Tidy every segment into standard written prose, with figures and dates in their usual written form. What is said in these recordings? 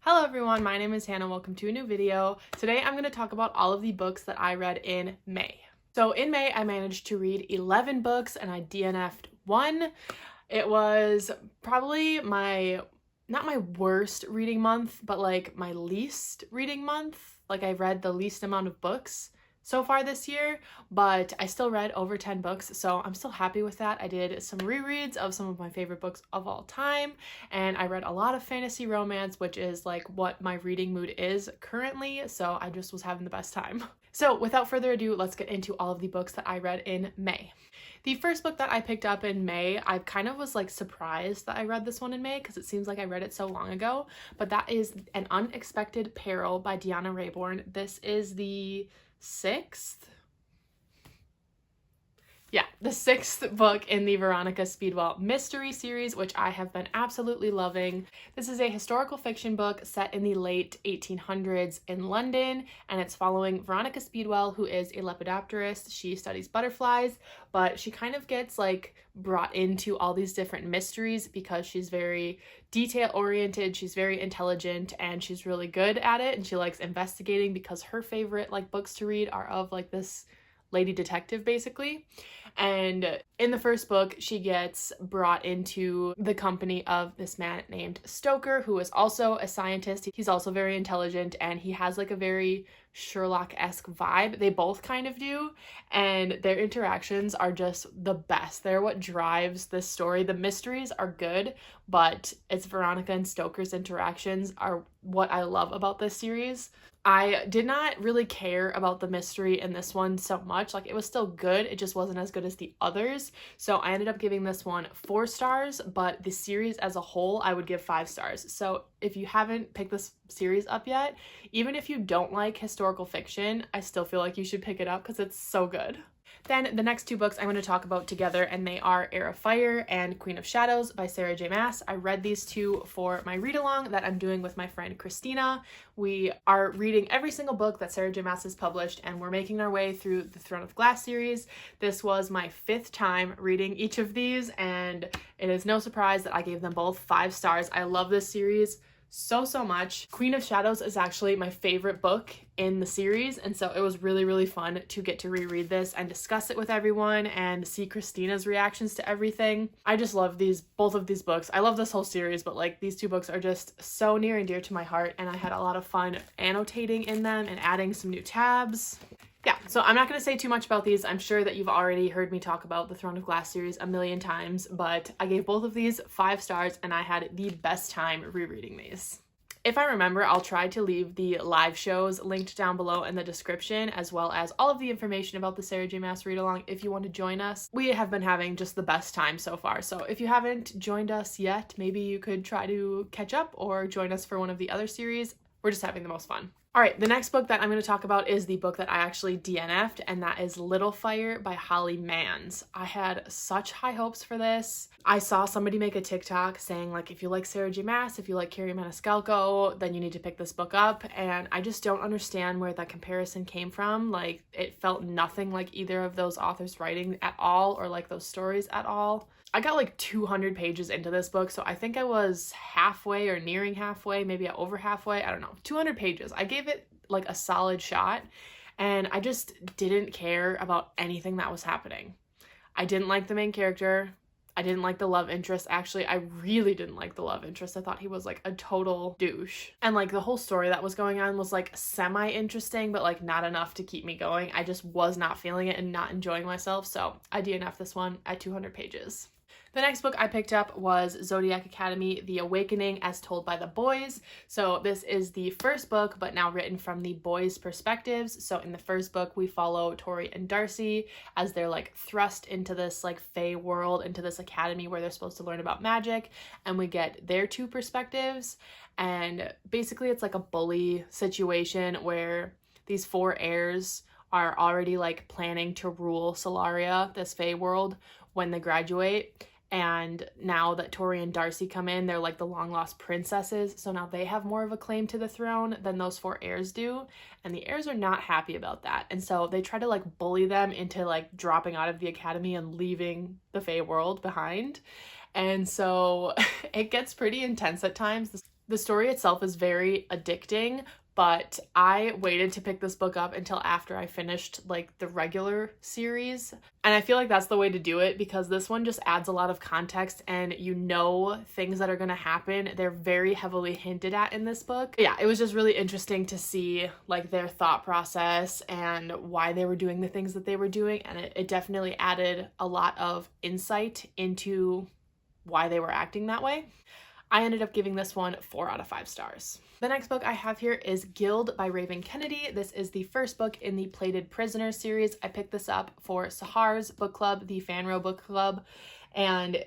Hello everyone, my name is Hannah. Welcome to a new video. Today I'm going to talk about all of the books that I read in May. So in May I managed to read 11 books and I DNF'd one. It was probably not my worst reading month, but like my least reading month. Like I read the least amount of books so far this year, but I still read over 10 books, so I'm still happy with that. I did some rereads of some of my favorite books of all time, and I read a lot of fantasy romance, which is like what my reading mood is currently, so I just was having the best time. So without further ado, let's get into all of the books that I read in May. The first book that I picked up in May, I kind of was like surprised that I read this one in May because it seems like I read it so long ago, but that is An Unexpected Peril by Deanna Raybourn. This is the sixth book in the Veronica Speedwell mystery series, which I have been absolutely loving. This is a historical fiction book set in the late 1800s in London, and it's following Veronica Speedwell, who is a lepidopterist. She studies butterflies, but she kind of gets like brought into all these different mysteries because she's very detail oriented, she's very intelligent, and she's really good at it, and she likes investigating because her favorite like books to read are of like this lady detective basically. And in the first book, she gets brought into the company of this man named Stoker, who is also a scientist. He's also very intelligent, and he has like a very Sherlock-esque vibe. They both kind of do, and their interactions are just the best. They're what drives this story. The mysteries are good, but it's Veronica and Stoker's interactions are what I love about this series. I did not really care about the mystery in this one so much. Like, it was still good, it just wasn't as good as the others. So I ended up giving this one 4 stars, but the series as a whole, I would give 5 stars. So if you haven't picked this series up yet, even if you don't like historical fiction, I still feel like you should pick it up because it's so good. Then the next 2 books I'm going to talk about together, and they are Heir of Fire and Queen of Shadows by Sarah J Maas. I read these 2 for my read-along that I'm doing with my friend Christina. We are reading every single book that Sarah J Maas has published, and we're making our way through the Throne of Glass series. This was my 5th time reading each of these, and it is no surprise that I gave them both 5 stars. I love this series so much. Queen of Shadows is actually my favorite book in the series, and so it was really fun to get to reread this and discuss it with everyone and see Christina's reactions to everything. I just love both of these books. I love this whole series, but like these 2 books are just so near and dear to my heart, and I had a lot of fun annotating in them and adding some new tabs. Yeah, so I'm not going to say too much about these. I'm sure that you've already heard me talk about the Throne of Glass series a million times, but I gave both of these 5 stars, and I had the best time rereading these. If I remember, I'll try to leave the live shows linked down below in the description, as well as all of the information about the Sarah J Maas read-along if you want to join us. We have been having just the best time so far, so if you haven't joined us yet, maybe you could try to catch up or join us for one of the other series. We're just having the most fun. Alright, the next book that I'm going to talk about is the book that I actually DNF'd, and that is Little Fire by Holly Manns. I had such high hopes for this. I saw somebody make a TikTok saying, like, if you like Sarah J Maas, if you like Carrie Maniscalco, then you need to pick this book up, and I just don't understand where that comparison came from. Like, it felt nothing like either of those authors' writing at all, or like those stories at all. I got like 200 pages into this book, so I think I was halfway or nearing halfway, maybe over halfway, I don't know, 200 pages. I gave it like a solid shot, and I just didn't care about anything that was happening. I didn't like the main character. I didn't like the love interest. Actually, I really didn't like the love interest. I thought he was like a total douche. And like the whole story that was going on was like semi-interesting, but like not enough to keep me going. I just was not feeling it and not enjoying myself, so I DNF'd this one at 200 pages. The next book I picked up was Zodiac Academy, The Awakening as Told by the Boys. So this is the first book, but now written from the boys' perspectives. So in the first book, we follow Tori and Darcy as they're like thrust into this like fae world, into this academy where they're supposed to learn about magic, and we get their 2 perspectives. And basically it's like a bully situation where these 4 heirs are already like planning to rule Solaria, this fae world, when they graduate. And now that Tori and Darcy come in, they're like the long-lost princesses, so now they have more of a claim to the throne than those 4 heirs do, and the heirs are not happy about that, and so they try to like bully them into like dropping out of the academy and leaving the fae world behind. And so it gets pretty intense at times. The story itself is very addicting, but I waited to pick this book up until after I finished like the regular series. And I feel like that's the way to do it because this one just adds a lot of context and you know things that are going to happen. They're very heavily hinted at in this book. Yeah, it was just really interesting to see like their thought process and why they were doing the things that they were doing. And it definitely added a lot of insight into why they were acting that way. I ended up giving this one 4 out of 5 stars. The next book I have here is Guild by Raven Kennedy. This is the first book in the Plated Prisoners series. I picked this up for Sahar's book club, the Fanro book club, and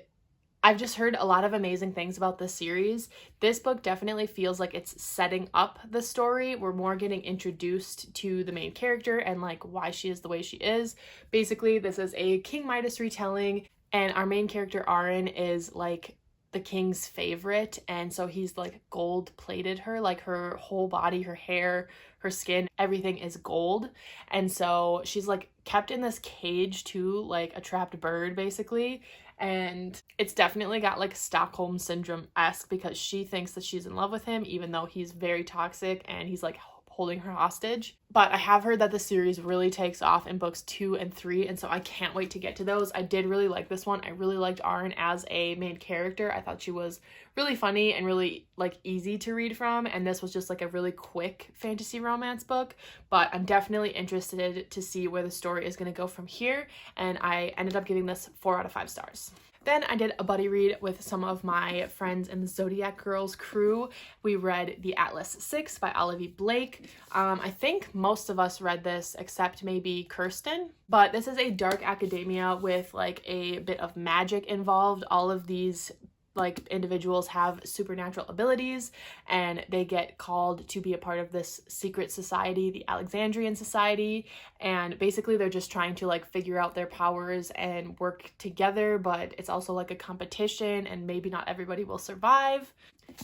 I've just heard a lot of amazing things about this series. This book definitely feels like it's setting up the story. We're more getting introduced to the main character and like why she is the way she is. Basically, this is a King Midas retelling, and our main character, Arin, is like the king's favorite, and so he's like gold plated her, like her whole body, her hair, her skin, everything is gold. And so she's like kept in this cage too, like a trapped bird basically. And it's definitely got like Stockholm syndrome-esque because she thinks that she's in love with him even though he's very toxic and he's like holding her hostage. But I have heard that the series really takes off in books 2 and 3, and so I can't wait to get to those. I did really like this one. I really liked Arin as a main character. I thought she was really funny and really like easy to read from, and this was just like a really quick fantasy romance book. But I'm definitely interested to see where the story is going to go from here, and I ended up giving this 4 out of 5 stars. Then I did a buddy read with some of my friends in the Zodiac Girls crew. We read The Atlas 6 by Olivia Blake. I think most of us read this except maybe Kirsten, but this is a dark academia with like a bit of magic involved. All of these like individuals have supernatural abilities and they get called to be a part of this secret society, the Alexandrian Society, and basically they're just trying to like figure out their powers and work together, but it's also like a competition and maybe not everybody will survive.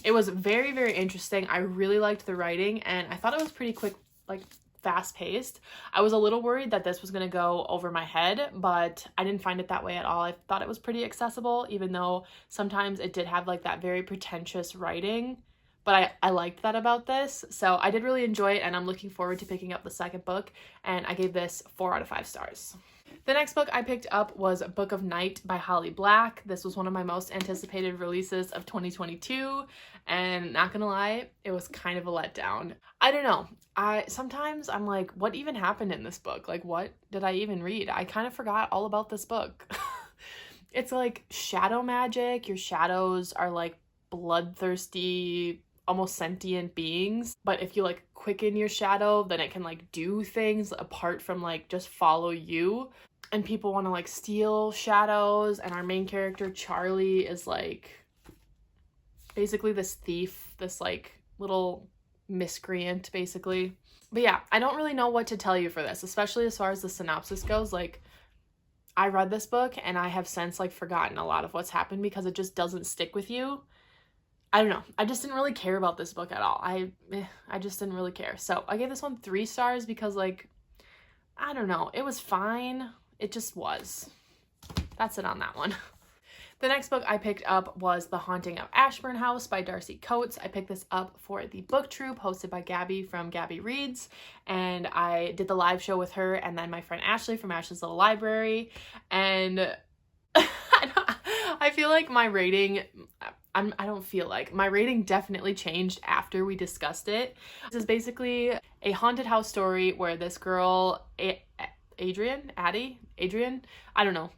It was very, very interesting. I really liked the writing and I thought it was pretty quick, like fast-paced. I was a little worried that this was going to go over my head, but I didn't find it that way at all. I thought it was pretty accessible, even though sometimes it did have like that very pretentious writing, but I liked that about this. So I did really enjoy it and I'm looking forward to picking up the second book, and I gave this 4 out of 5 stars. The next book I picked up was Book of Night by Holly Black. This was one of my most anticipated releases of 2022, and not gonna lie, it was kind of a letdown. I don't know. Sometimes I'm like, what even happened in this book? Like, what did I even read? I kind of forgot all about this book. It's like shadow magic. Your shadows are like bloodthirsty, almost sentient beings, but if you like quicken your shadow, then it can like do things apart from like just follow you. And people want to like steal shadows, and our main character Charlie is like basically this thief, this like little miscreant basically. But yeah, I don't really know what to tell you for this, especially as far as the synopsis goes. Like, I read this book and I have since like forgotten a lot of what's happened because it just doesn't stick with you. I don't know. I just didn't really care about this book at all. I just didn't really care. So I gave this one 3 stars because like, I don't know. It was fine. It just was. That's it on that one. The next book I picked up was The Haunting of Ashburn House by Darcy Coates. I picked this up for the book troop hosted by Gabby from Gabby Reads, and I did the live show with her and then my friend Ashley from Ashley's Little Library. And I feel like my rating, my rating definitely changed after we discussed it. This is basically a haunted house story where this girl, Adrian, I don't know,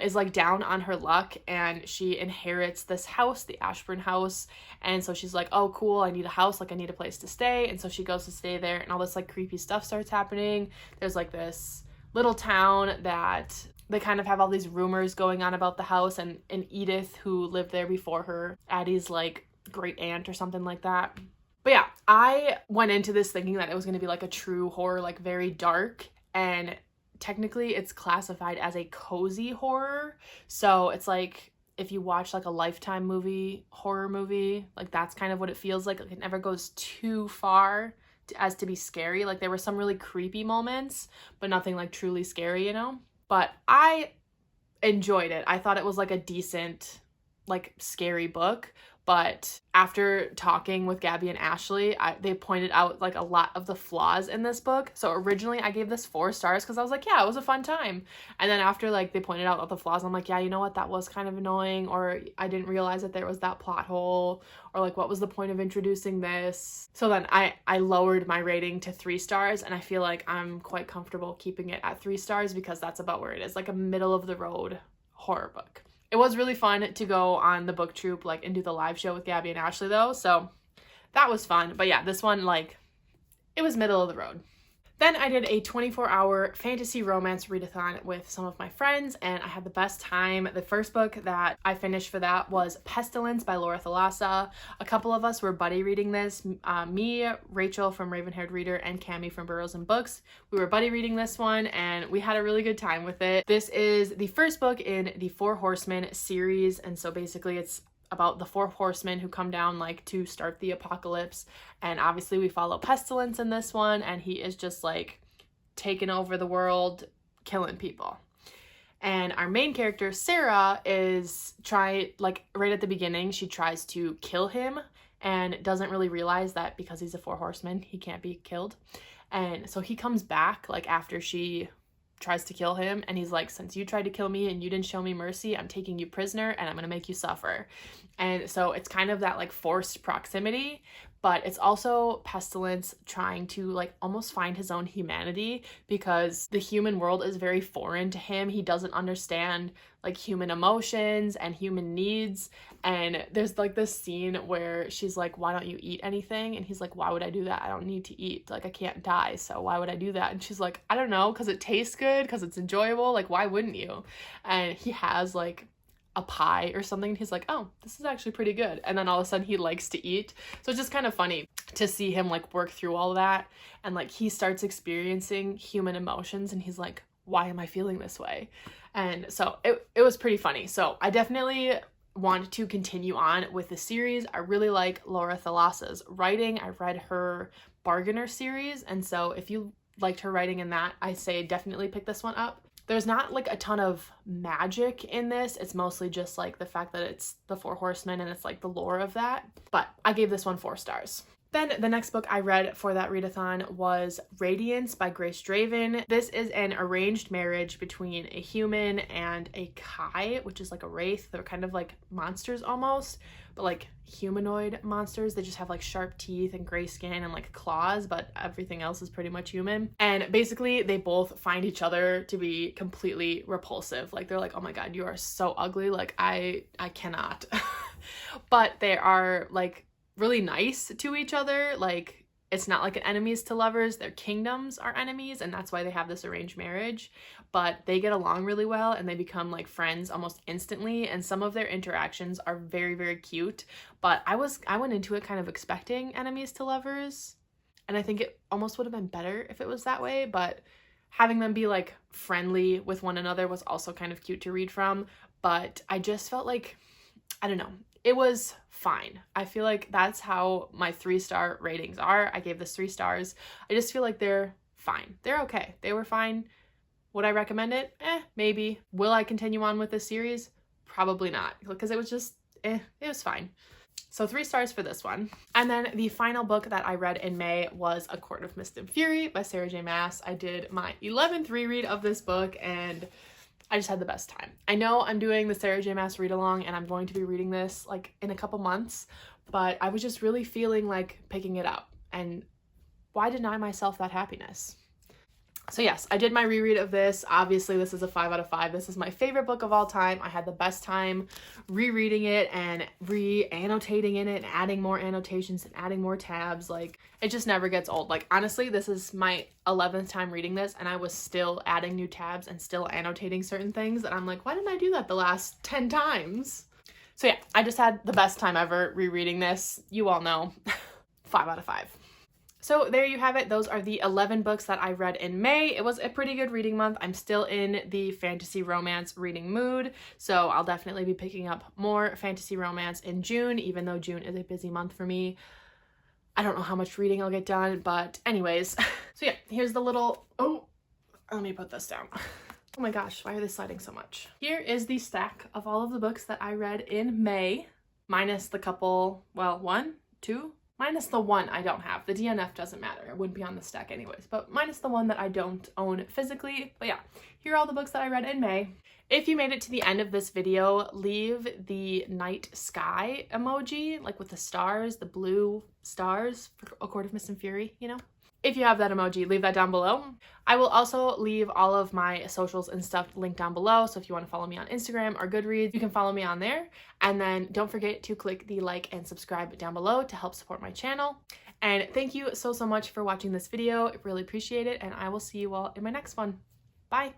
is like down on her luck and she inherits this house, the Ashburn house. And so she's like, oh cool, I need a house, like I need a place to stay. And so she goes to stay there and all this like creepy stuff starts happening. There's like this little town that they kind of have all these rumors going on about the house, and Edith, who lived there before her, Addie's like great aunt or something like that. But yeah, I went into this thinking that it was going to be like a true horror, like very dark, and technically it's classified as a cozy horror. So it's like if you watch like a Lifetime movie, horror movie, like that's kind of what it feels like. Like it never goes too far as to be scary. Like there were some really creepy moments, but nothing like truly scary, you know? But I enjoyed it. I thought it was like a decent, like scary book, but after talking with Gabby and Ashley, they pointed out like a lot of the flaws in this book. So originally I gave this 4 stars because I was like, yeah, it was a fun time. And then after like they pointed out all the flaws, I'm like, yeah, you know what, that was kind of annoying, or I didn't realize that there was that plot hole, or like what was the point of introducing this. So then I lowered my rating to 3 stars, and I feel like I'm quite comfortable keeping it at 3 stars because that's about where it is, like a middle of the road horror book. It was really fun to go on the book troop like and do the live show with Gabby and Ashley though, so that was fun. But yeah, this one, like, it was middle of the road. Then I did a 24-hour fantasy romance readathon with some of my friends, and I had the best time. The first book that I finished for that was Pestilence by Laura Thalassa. A couple of us were buddy reading this. Me, Rachel from Raven Haired Reader, and Cami from Burrows and Books. We were buddy reading this one, and we had a really good time with it. This is the first book in the Four Horsemen series, and so basically it's about the 4 horsemen who come down like to start the apocalypse. And obviously we follow Pestilence in this one, and he is just like taking over the world, killing people. And our main character, Sarah, is right at the beginning, she tries to kill him and doesn't really realize that because he's a 4 horseman, he can't be killed. And so he comes back like after she tries to kill him, and he's like, since you tried to kill me and you didn't show me mercy, I'm taking you prisoner and I'm gonna make you suffer. And so it's kind of that like forced proximity, but it's also Pestilence trying to like almost find his own humanity, because the human world is very foreign to him. He doesn't understand like human emotions and human needs. And there's like this scene where she's like, why don't you eat anything? And he's like, why would I do that? I don't need to eat. Like, I can't die, so why would I do that? And she's like, I don't know, because it tastes good, because it's enjoyable. Like, why wouldn't you? And he has like a pie or something. He's like, oh, this is actually pretty good. And then all of a sudden he likes to eat. So it's just kind of funny to see him like work through all that. And like he starts experiencing human emotions, and he's like, why am I feeling this way? And so it was pretty funny. So I definitely want to continue on with the series. I really like Laura Thalassa's writing. I read her Bargainer series, and so if you liked her writing in that, I say definitely pick this one up. There's not like a ton of magic in this. It's mostly just like the fact that it's the 4 horsemen and it's like the lore of that. But I gave this one 4 stars. Then the next book I read for that readathon was Radiance by Grace Draven. This is an arranged marriage between a human and a Kai, which is like a wraith. They're kind of like monsters almost, but like humanoid monsters. They just have like sharp teeth and gray skin and like claws, but everything else is pretty much human. And basically they both find each other to be completely repulsive. Like they're like, oh my god, you are so ugly. Like I cannot. But they are like really nice to each other. Like it's not like an enemies to lovers. Their kingdoms are enemies, and that's why they have this arranged marriage. But they get along really well, and they become like friends almost instantly, and some of their interactions are very, very cute. But I went into it kind of expecting enemies to lovers, and I think it almost would have been better if it was that way. But having them be like friendly with one another was also kind of cute to read from. But I just felt like, I don't know, it was fine. I feel like that's how my 3-star ratings are. I gave this 3 stars. I just feel like they're fine. They're okay. They were fine. Would I recommend it? Maybe. Will I continue on with this series? Probably not, because it was just, it was fine. So 3 stars for this one. And then the final book that I read in May was A Court of Mist and Fury by Sarah J. Maas. I did my 11th reread of this book, and I just had the best time. I know I'm doing the Sarah J. Maas read along, and I'm going to be reading this like in a couple months, but I was just really feeling like picking it up, and why deny myself that happiness? So yes, I did my reread of this. Obviously, this is a 5 out of 5. This is my favorite book of all time. I had the best time rereading it and re-annotating in it and adding more annotations and adding more tabs. Like, it just never gets old. Like, honestly, this is my 11th time reading this, and I was still adding new tabs and still annotating certain things. And I'm like, why didn't I do that the last 10 times? So yeah, I just had the best time ever rereading this. You all know. 5 out of 5. So there you have it. Those are the 11 books that I read in May. It was a pretty good reading month. I'm still in the fantasy romance reading mood, so I'll definitely be picking up more fantasy romance in June, even though June is a busy month for me. I don't know how much reading I'll get done, but anyways. So yeah, here's the little, oh, let me put this down. Oh my gosh, why are they sliding so much? Here is the stack of all of the books that I read in May. minus the couple, well, one, two, minus the one I don't have. The DNF doesn't matter. It wouldn't be on the stack anyways, but minus the one that I don't own physically. But yeah, here are all the books that I read in May. If you made it to the end of this video, leave the night sky emoji, like with the stars, the blue stars for A Court of Mist and Fury, you know? If you have that emoji, leave that down below. I will also leave all of my socials and stuff linked down below. So if you want to follow me on Instagram or Goodreads, you can follow me on there. And then don't forget to click the like and subscribe down below to help support my channel. And thank you so much for watching this video. I really appreciate it. And I will see you all in my next one. Bye.